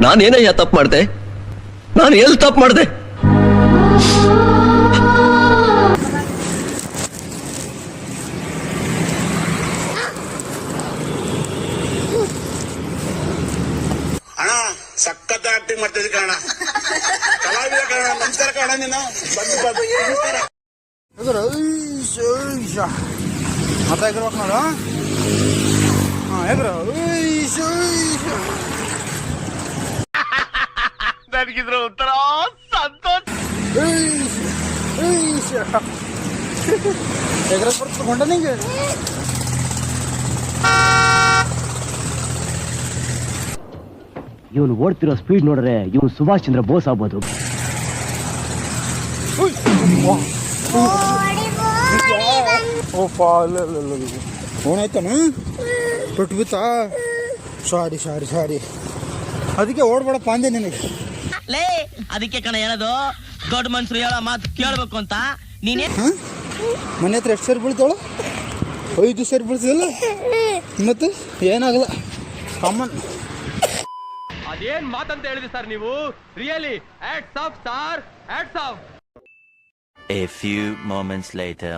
ನಾನೇನಯ್ಯ ತಪ್ಪು ಮಾಡ್ದೆ? ನಾನು ಎಲ್ಲಿ ತಪ್ಪು ಮಾಡ್ದೆ? ಅಣ್ಣ ಸಖತ್ ಆಕ್ಟಿಂಗ್ ಮಾಡ್ತಿದ್ದೆ ಕಣ, ಕಲಾವಿದ ಕಣ. ನಮಸ್ಕಾರ ಕಣ, ನೀನು ಮತ್ತೆ ಎಗ್ರಬೇಕು ನೋಡು. ಎಗ್ರ ನನಗಿದ್ರ ಒಂಥರ ಸಂತೋಷ. ಎಗ್ರ ಬರ್ತ್ಕೊಂಡ ನಿಂಗೆ. ಇವನು ಓಡ್ತಿರೋ ಸ್ಪೀಡ್ ನೋಡ್ರೆ ಇವನು ಸುಭಾಷ್ ಚಂದ್ರ ಬೋಸ್ ಆಗ್ಬೋದು. ಓನಾಯ್ತಾನ ಬಿಟ್ಟು ಬಿತ್ತಾ. ಸಾರಿ ಸಾರಿ ಸಾರಿ, ಅದಕ್ಕೆ ಓಡ್ಬೇಡಪ್ಪ ಅಂದೆ ನಿನಗೆ. ಲೇ ಅದಕ್ಕೆ ಕಣ ಹೇಳೋದು, ದೊಡ್ಡ ಮನ್ಸರು ಹೇಳೋ ಮಾತು ಕೇಳ್ಬೇಕು ಅಂತ. ನೀನೇ ಮನೆ ಹತ್ರ ಎಷ್ಟು ಸರಿ ಬೀಳ್ತಾಳು? 5 ಸರಿ ಬೀಳ್ತಿದಲ್ಲ, ಮತ್ತೆ ಏನಾಗಲ್ಲ, ಕಾಮನ್. ಅದೇನ್ ಮಾತಂತ ಹೇಳಿದ್ರಿ ಸರ್ ನೀವು? Really hats off sir, hats off. A few moments later.